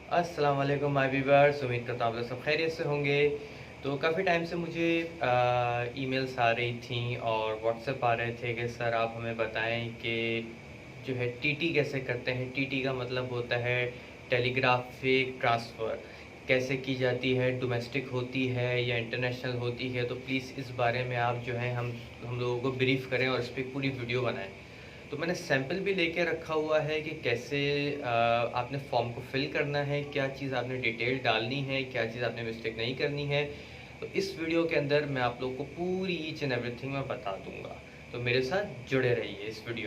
अस्सलाम वालेकुम my viewers, उम्मीद करता हूँ आप लोग सब खैरियत से होंगे। तो काफ़ी टाइम से मुझे ईमेल्स आ रही थी और व्हाट्सएप आ रहे थे कि सर आप हमें बताएं कि जो है टीटी कैसे करते हैं। टीटी का मतलब होता है टेलीग्राफिक ट्रांसफ़र, कैसे की जाती है, डोमेस्टिक होती है या इंटरनेशनल होती है। तो प्लीज़ इस बारे में आप जो है हम लोगों को ब्रीफ़ करें और इस पर पूरी वीडियो बनाएं। तो मैंने सैंपल भी लेके रखा हुआ है कि कैसे आपने फॉर्म को फिल करना है, क्या चीज़ आपने डिटेल डालनी है, क्या चीज़ आपने मिस्टेक नहीं करनी है। तो इस वीडियो के अंदर मैं आप लोग को पूरी ईच एंड एवरीथिंग मैं बता दूंगा। तो मेरे साथ जुड़े रहिए इस वीडियो।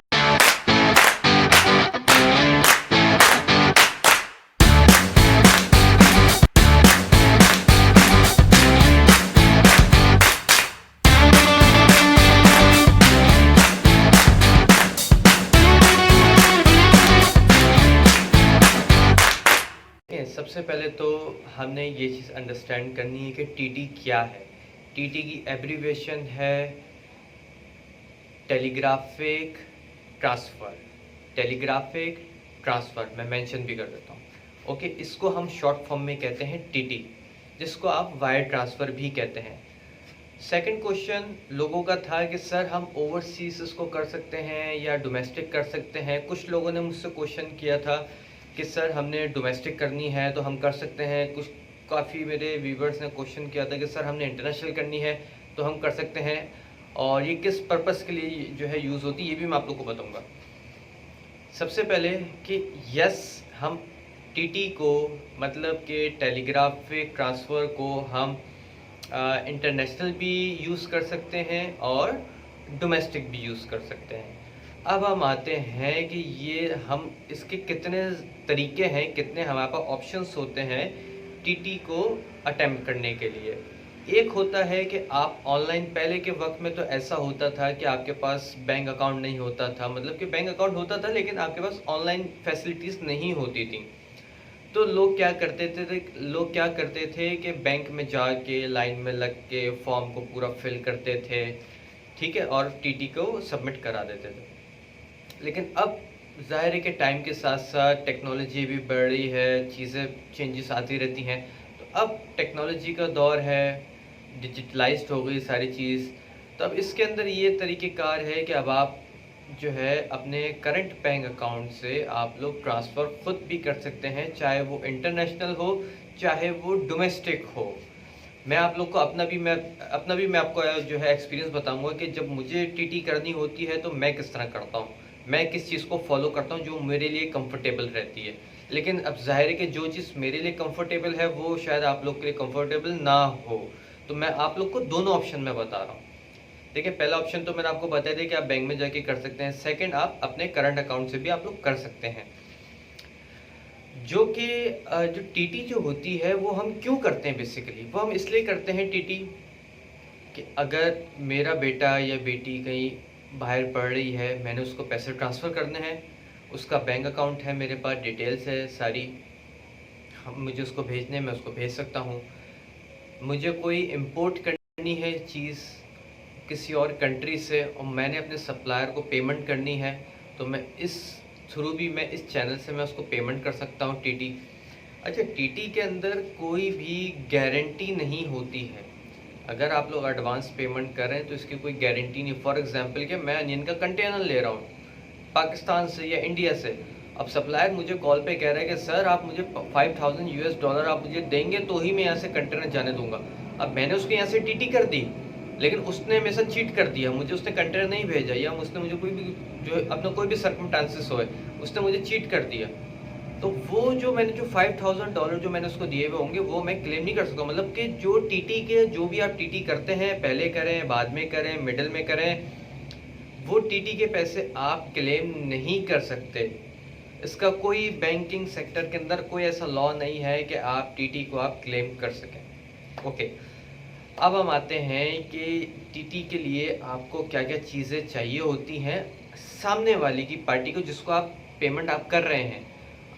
सबसे पहले तो हमने ये चीज़ अंडरस्टैंड करनी है कि टीटी क्या है। टीटी की एब्रीविएशन है टेलीग्राफिक ट्रांसफ़र। टेलीग्राफिक ट्रांसफ़र मैं मेंशन भी कर देता हूँ। ओके, इसको हम शॉर्ट फॉर्म में कहते हैं टीटी, जिसको आप वायर ट्रांसफ़र भी कहते हैं। सेकंड क्वेश्चन लोगों का था कि सर हम ओवरसीज इसको कर सकते हैं या डोमेस्टिक कर सकते हैं। कुछ लोगों ने मुझसे क्वेश्चन किया था कि सर हमने डोमेस्टिक करनी है तो हम कर सकते हैं। कुछ काफ़ी मेरे व्यूवर्स ने क्वेश्चन किया था कि सर हमने इंटरनेशनल करनी है तो हम कर सकते हैं, और ये किस पर्पस के लिए जो है यूज़ होती है ये भी मैं आप लोग को बताऊंगा। सबसे पहले कि यस, हम टीटी को मतलब कि टेलीग्राफिक ट्रांसफ़र को हम इंटरनेशनल भी यूज़ कर सकते हैं और डोमेस्टिक भी यूज़ कर सकते हैं। अब हम आते हैं कि ये हम इसके कितने तरीके हैं, कितने हमारे पास ऑप्शंस होते हैं टीटी को अटेम्प्ट करने के लिए। एक होता है कि आप ऑनलाइन, पहले के वक्त में तो ऐसा होता था कि आपके पास बैंक अकाउंट नहीं होता था, मतलब कि बैंक अकाउंट होता था लेकिन आपके पास ऑनलाइन फैसिलिटीज़ नहीं होती थी। तो लोग क्या करते थे कि बैंक में जाके लाइन में लग के फॉर्म को पूरा फिल करते थे, ठीक है, और टीटी को सबमिट करा देते थे। लेकिन अब ज़ाहिर है कि टाइम के साथ साथ टेक्नोलॉजी भी बढ़ रही है, चीज़ें चेंजेस आती रहती हैं। तो अब टेक्नोलॉजी का दौर है, डिजिटलाइज्ड हो गई सारी चीज़। तो अब इसके अंदर ये तरीक़ेकार है कि अब आप जो है अपने करंट बैंक अकाउंट से आप लोग ट्रांसफ़र खुद भी कर सकते हैं, चाहे वो इंटरनेशनल हो चाहे वो डोमेस्टिक हो। मैं आप लोग को अपना भी मैं आपको जो है एक्सपीरियंस बताऊंगा कि जब मुझे टीटी करनी होती है तो मैं किस तरह करता हूँ, मैं किस चीज़ को फॉलो करता हूँ जो मेरे लिए कंफर्टेबल रहती है। लेकिन अब जाहिर है कि जो चीज़ मेरे लिए कंफर्टेबल है वो शायद आप लोग के लिए कंफर्टेबल ना हो। तो मैं आप लोग को दोनों ऑप्शन में बता रहा हूँ। देखिए, पहला ऑप्शन तो मैंने आपको बता दिया कि आप बैंक में जाके कर सकते हैं। सेकंड, आप अपने करंट अकाउंट से भी आप लोग कर सकते हैं। जो कि जो टीटी जो होती है वो हम क्यों करते हैं, बेसिकली वो हम इसलिए करते हैं टीटी कि अगर मेरा बेटा या बेटी कहीं बाहर पढ़ रही है, मैंने उसको पैसे ट्रांसफ़र करने हैं, उसका बैंक अकाउंट है, मेरे पास डिटेल्स है सारी, हम मुझे उसको भेजने मैं उसको भेज सकता हूँ। मुझे कोई इंपोर्ट करनी है चीज़ किसी और कंट्री से और मैंने अपने सप्लायर को पेमेंट करनी है, तो मैं इस थ्रू भी मैं इस चैनल से मैं उसको पेमेंट कर सकता हूँ टीटी। अच्छा, टीटी के अंदर कोई भी गारंटी नहीं होती है। अगर आप लोग एडवांस पेमेंट कर रहे हैं तो इसकी कोई गारंटी नहीं। फॉर एग्जांपल कि मैं अनियन का कंटेनर ले रहा हूँ पाकिस्तान से या इंडिया से, अब सप्लायर मुझे कॉल पे कह रहा है कि सर आप मुझे $5000 आप मुझे देंगे तो ही मैं यहाँ से कंटेनर जाने दूंगा। अब मैंने उसको यहाँ से टीटी कर दी, लेकिन उसने मेरे साथ चीट कर दिया, मुझे उसने कंटेनर नहीं भेजा, या उसने मुझे कोई भी जो अपना कोई भी सर्कमस्टांसेस हो उसने मुझे चीट कर दिया, तो वो जो मैंने जो $5000 जो मैंने उसको दिए हुए होंगे वो मैं क्लेम नहीं कर सकता। मतलब कि जो टीटी के जो भी आप टीटी करते हैं, पहले करें बाद में करें मिडिल में करें, वो टीटी के पैसे आप क्लेम नहीं कर सकते। इसका कोई बैंकिंग सेक्टर के अंदर कोई ऐसा लॉ नहीं है कि आप टीटी को आप क्लेम कर सकें। ओके, अब हम आते हैं कि टीटी के लिए आपको क्या क्या चीज़ें चाहिए होती हैं सामने वाली की पार्टी को, जिसको आप पेमेंट आप कर रहे हैं,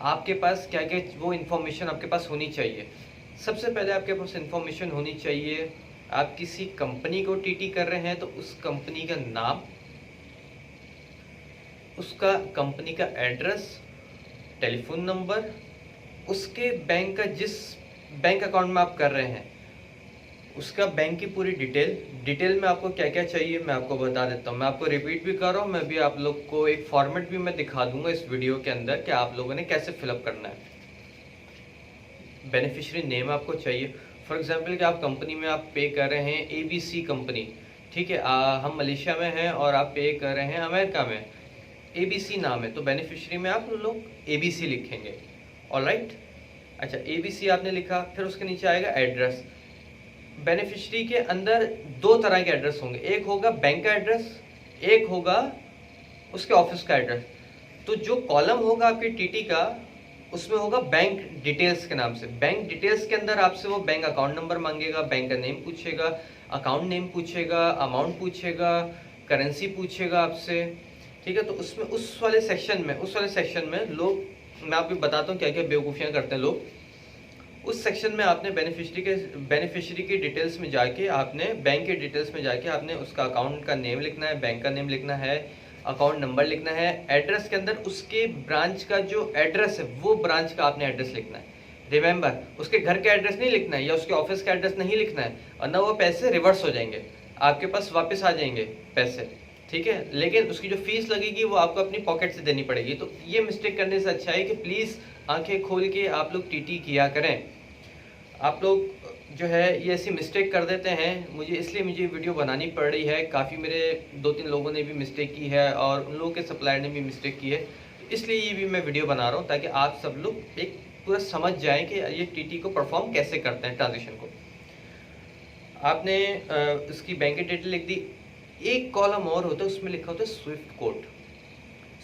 आपके पास क्या क्या वो इन्फॉर्मेशन आपके पास होनी चाहिए। सबसे पहले आपके पास इन्फॉर्मेशन होनी चाहिए, आप किसी कंपनी को टीटी कर रहे हैं तो उस कंपनी का नाम, उसका कंपनी का एड्रेस, टेलीफोन नंबर, उसके बैंक का जिस बैंक अकाउंट में आप कर रहे हैं उसका बैंक की पूरी डिटेल में आपको क्या क्या चाहिए मैं आपको बता देता हूँ। मैं आपको रिपीट भी कर रहा हूँ, मैं भी आप लोग को एक फॉर्मेट भी मैं दिखा दूंगा इस वीडियो के अंदर कि आप लोगों ने कैसे फिलअप करना है। बेनिफिशियरी नेम आपको चाहिए। फॉर एग्जांपल कि आप कंपनी में आप पे कर रहे हैं ABC कंपनी, ठीक है, हम मलेशिया में हैं और आप पे कर रहे हैं अमेरिका में, ABC नाम है, तो बेनिफिशियरी में आप लोग ABC लिखेंगे। ऑलराइट, अच्छा ABC आपने लिखा, फिर उसके नीचे आएगा एड्रेस। बेनिफिशियरी के अंदर दो तरह के एड्रेस होंगे, एक होगा बैंक का एड्रेस, एक होगा उसके ऑफिस का एड्रेस। तो जो कॉलम होगा आपके टीटी का उसमें होगा बैंक डिटेल्स के नाम से। बैंक डिटेल्स के अंदर आपसे वो बैंक अकाउंट नंबर मांगेगा, बैंक का नेम पूछेगा, अकाउंट नेम पूछेगा, अमाउंट पूछेगा, करेंसी पूछेगा आपसे, ठीक है। तो उसमें उस वाले सेक्शन में लोग, मैं आपको बताता हूँ क्या क्या बेवकूफ़ियाँ करते हैं लोग। उस सेक्शन में आपने बेनिफिशियरी की डिटेल्स में जाके, आपने बैंक के डिटेल्स में जाके आपने उसका अकाउंट का नेम लिखना है, बैंक का नेम लिखना है, अकाउंट नंबर लिखना है। एड्रेस के अंदर उसके ब्रांच का जो एड्रेस है वो ब्रांच का आपने एड्रेस लिखना है। रिमेंबर, उसके घर का एड्रेस नहीं लिखना है या उसके ऑफिस का एड्रेस नहीं लिखना है, वरना वो पैसे रिवर्स हो जाएंगे, आपके पास वापस आ जाएंगे पैसे, ठीक है। लेकिन उसकी जो फीस लगेगी वो आपको अपनी पॉकेट से देनी पड़ेगी। तो ये मिस्टेक करने से अच्छा है कि प्लीज़ आंखें खोल के आप लोग टीटी किया करें। आप लोग जो है ये ऐसी मिस्टेक कर देते हैं, मुझे वीडियो बनानी पड़ रही है। काफ़ी मेरे 2-3 लोगों ने भी मिस्टेक की है और उन लोगों के सप्लायर ने भी मिस्टेक की है, तो इसलिए ये भी मैं वीडियो बना रहा हूँ ताकि आप सब लोग एक पूरा समझ जाएं कि ये टीटी को परफॉर्म कैसे करते हैं ट्रांजेक्शन को। आपने इसकी बैंक की डिटेल लिख दी। एक कॉलम और होता है, उसमें लिखा होता है स्विफ्ट कोड।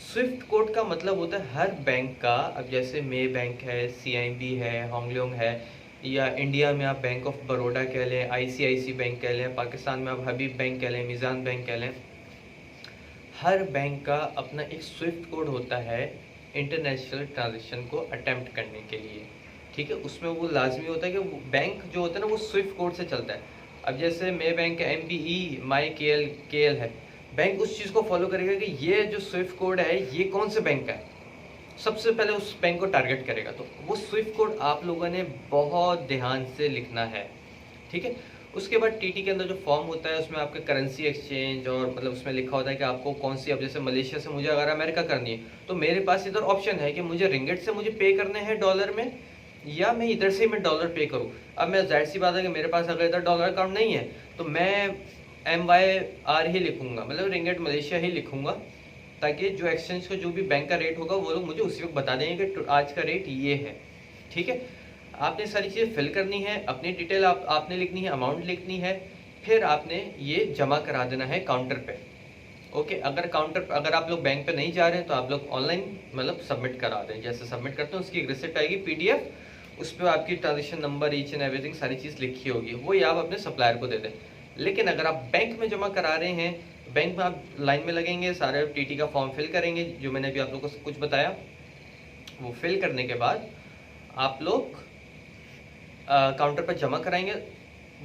स्विफ्ट कोड का मतलब होता है हर बैंक का, अब जैसे मे बैंक है, CIMB है, होंगलोंग है, या इंडिया में आप बैंक ऑफ बड़ौदा कह लें, ICICI बैंक कह लें, पाकिस्तान में आप हबीब बैंक कह लें, मीज़ान बैंक कह लें, हर बैंक का अपना एक स्विफ्ट कोड होता है इंटरनेशनल ट्रांजेक्शन को अटेम्प्ट करने के लिए, ठीक है। उसमें वो लाजमी होता है कि वो बैंक जो होता है ना वो स्विफ्ट कोड से चलता है। अब जैसे मे बैंक का MBE माई KL है, बैंक उस चीज़ को फॉलो करेगा कि ये जो स्विफ्ट कोड है ये कौन से बैंक का है, सबसे पहले उस बैंक को टारगेट करेगा। तो वो स्विफ्ट कोड आप लोगों ने बहुत ध्यान से लिखना है, ठीक है। उसके बाद टीटी के अंदर जो फॉर्म होता है उसमें आपके करेंसी एक्सचेंज और मतलब उसमें लिखा होता है कि आपको कौन सी, अब जैसे मलेशिया से मुझे अगर अमेरिका करनी है तो मेरे पास इधर ऑप्शन है कि मुझे रिंगिट से मुझे पे करने हैं डॉलर में, या मैं इधर से मैं डॉलर पे करूँ। अब मैं जाहिर सी बात है कि मेरे पास अगर इधर डॉलर अकाउंट नहीं है तो मैं MYR ही लिखूंगा, मतलब रिंगिट मलेशिया ही लिखूंगा, ताकि जो एक्सचेंज का जो भी बैंक का रेट होगा वो लोग मुझे उसी वक्त बता देंगे कि आज का रेट ये है, ठीक है। आपने सारी चीज़ें फिल करनी है, अपनी डिटेल आपने लिखनी है, अमाउंट लिखनी है, फिर आपने ये जमा करा देना है काउंटर पे, ओके। अगर आप लोग बैंक पे नहीं जा रहे हैं तो आप लोग ऑनलाइन मतलब सबमिट करा दें। जैसे सबमिट करते हैं उसकी एक रिसिप्ट आएगी PDF, उस पर आपकी transaction number, each and everything सारी चीज़ लिखी होगी, वो ये आप अपने सप्लायर को दे दें। लेकिन अगर आप बैंक में जमा करा रहे हैं, बैंक में आप लाइन में लगेंगे, सारे टीटी का फॉर्म फिल करेंगे जो मैंने अभी आप लोगों को कुछ बताया, वो फिल करने के बाद आप लोग काउंटर पर जमा कराएंगे।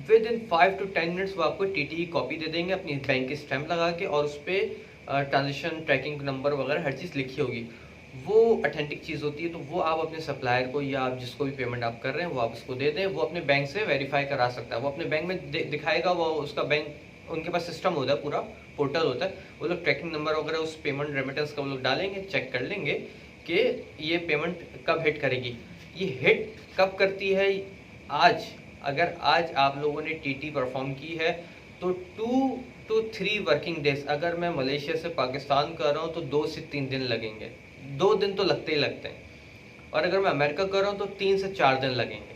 विद इन 5 to 10 मिनट्स वो आपको टीटी की कॉपी दे देंगे अपनी बैंक की स्टैंप लगा के, और उस पर ट्रांजेक्शन ट्रैकिंग नंबर वगैरह हर चीज़ लिखी होगी। वो ऑथेंटिक चीज़ होती है, तो वो आप अपने सप्लायर को या आप जिसको भी पेमेंट आप कर रहे हैं वो आप उसको दे दें। वो अपने बैंक से वेरीफाई करा सकता है, वो अपने बैंक में दिखाएगा, वो उसका बैंक उनके पास सिस्टम होता है, पूरा पोर्टल होता है, वो लोग ट्रैकिंग नंबर वगैरह उस पेमेंट रेमिटेंस का वो लोग डालेंगे, चेक कर लेंगे कि ये पेमेंट कब हिट करेगी। ये हिट कब करती है? अगर आज आप लोगों ने टीटी परफॉर्म की है तो 2 to 3 वर्किंग डेज, अगर मैं मलेशिया से पाकिस्तान कर रहा हूँ तो 2 से 3 दिन लगेंगे, 2 दिन तो लगते ही लगते हैं, और अगर मैं अमेरिका कर रहा हूँ तो 3 से 4 दिन लगेंगे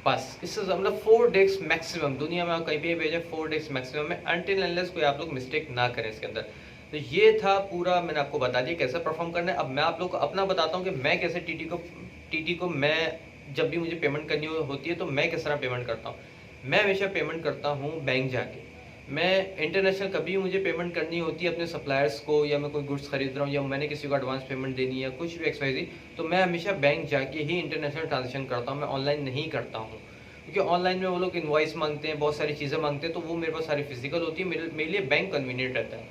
बस। इससे मतलब 4 डेज मैक्सिमम, दुनिया में आप कहीं भी भेजें 4 डेज मैक्सिमम है, अनटिल अनलेस कोई आप लोग मिस्टेक ना करें इसके अंदर। तो ये था पूरा, मैंने आपको बता दिया कैसे परफॉर्म करना है। अब मैं आप लोग को अपना बताता हूँ कि मैं कैसे टीटी को मैं जब भी मुझे पेमेंट करनी होती है तो मैं किस तरह पेमेंट करता हूँ। मैं हमेशा पेमेंट करता हूँ बैंक जाके। मैं इंटरनेशनल कभी भी मुझे पेमेंट करनी होती है अपने सप्लायर्स को, या मैं कोई गुड्स खरीद रहा हूँ या मैंने किसी को एडवांस पेमेंट देनी है या कुछ भी XYZ, तो मैं हमेशा बैंक जाके ही इंटरनेशनल ट्रांजेक्शन करता हूँ, मैं ऑनलाइन नहीं करता हूँ। क्योंकि ऑनलाइन में वो लोग इनवॉइस मांगते हैं, बहुत सारी चीज़ें मांगते हैं, तो वो मेरे पास सारी फिजिकल होती है, मेरे लिए बैंक कन्वीनियंट रहता है।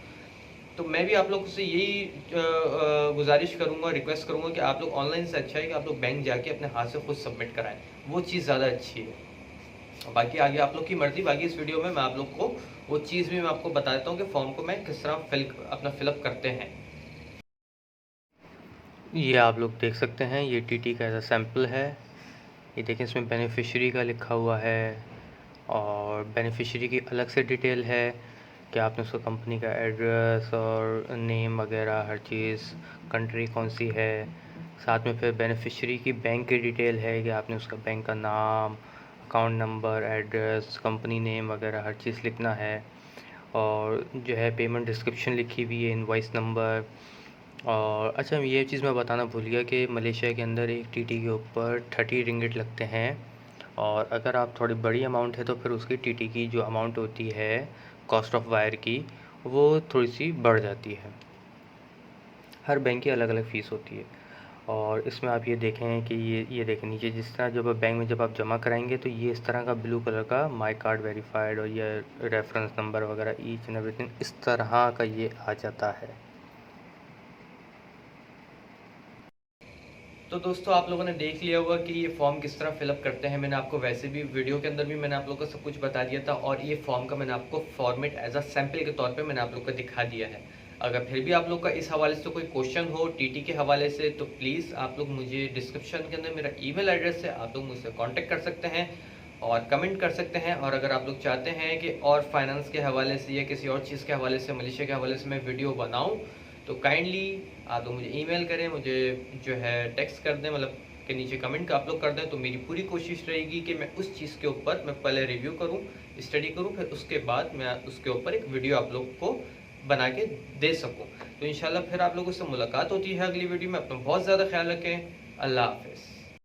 तो मैं भी आप लोगों से यही गुजारिश करूँगा, रिक्वेस्ट करूँगा कि आप लोग ऑनलाइन से अच्छा है कि आप लोग बैंक जाके अपने हाथ से खुद सबमिट कराएं, वो चीज़ ज़्यादा अच्छी है। बाकी आगे आप लोग की मर्ज़ी। बाकी इस वीडियो में मैं आप लोग को वो चीज़ भी मैं आपको बता देता हूँ कि फॉर्म को मैं किस तरह अपना फिलअप करते हैं। ये आप लोग देख सकते हैं, ये टीटी का ऐसा सैंपल है। ये देखें, इसमें बेनिफिशियरी का लिखा हुआ है और बेनिफिशियरी की अलग से डिटेल है कि आपने उसको कंपनी का एड्रेस और नेम वगैरह हर चीज़, कंट्री कौन सी है। साथ में फिर बेनिफिशियरी की बैंक की डिटेल है कि आपने उसका बैंक का नाम, account number, address, company name वगैरह हर चीज़ लिखना है। और जो है पेमेंट डिस्क्रिप्शन लिखी हुई है, इनवॉइस नंबर। और अच्छा, ये चीज़ मैं बताना भूल गया कि मलेशिया के अंदर एक टीटी के ऊपर 30 रिंगिट लगते हैं, और अगर आप थोड़ी बड़ी अमाउंट है तो फिर उसकी टीटी की जो अमाउंट होती है कॉस्ट ऑफ वायर की, वो थोड़ी सी बढ़ जाती है। हर बैंक की अलग अलग फ़ीस होती है। और इसमें आप ये देखें कि ये देखें नीचे, जिस तरह जब बैंक में जब आप जमा कराएंगे तो ये इस तरह का ब्लू कलर का माई कार्ड वेरीफाइड और ये रेफरेंस नंबर वगैरह ईच एंड एवरीथिंग इस तरह का ये आ जाता है। तो दोस्तों, आप लोगों ने देख लिया होगा कि ये फॉर्म किस तरह फिलअप करते हैं। मैंने आपको वैसे भी वीडियो के अंदर भी मैंने आप लोगों को सब कुछ बता दिया था, और ये फॉर्म का मैंने आपको फॉर्मेट एज अ सैम्पल के तौर पे मैंने आप लोग को दिखा दिया है। अगर फिर भी आप लोग का इस हवाले से कोई क्वेश्चन हो टीटी के हवाले से, तो प्लीज़ आप लोग मुझे डिस्क्रिप्शन के अंदर मेरा ईमेल एड्रेस है, आप लोग मुझसे कॉन्टैक्ट कर सकते हैं और कमेंट कर सकते हैं। और अगर आप लोग चाहते हैं कि और फाइनेंस के हवाले से या किसी और चीज़ के हवाले से, मलेशिया के हवाले से मैं वीडियो बनाऊँ, तो काइंडली आप लोग मुझे ईमेल करें, मुझे जो है टेक्स्ट कर दें, मतलब के नीचे कमेंट का आप लोग कर दें। तो मेरी पूरी कोशिश रहेगी कि मैं उस चीज़ के ऊपर मैं पहले रिव्यू करूं, स्टडी करूं, फिर उसके बाद मैं उसके ऊपर एक वीडियो आप लोग को बना के दे सकूं। तो इंशाल्लाह फिर आप लोगों से मुलाकात होती है अगली वीडियो में। अपना बहुत ज़्यादा ख्याल रखें। अल्लाह हाफ़िज़।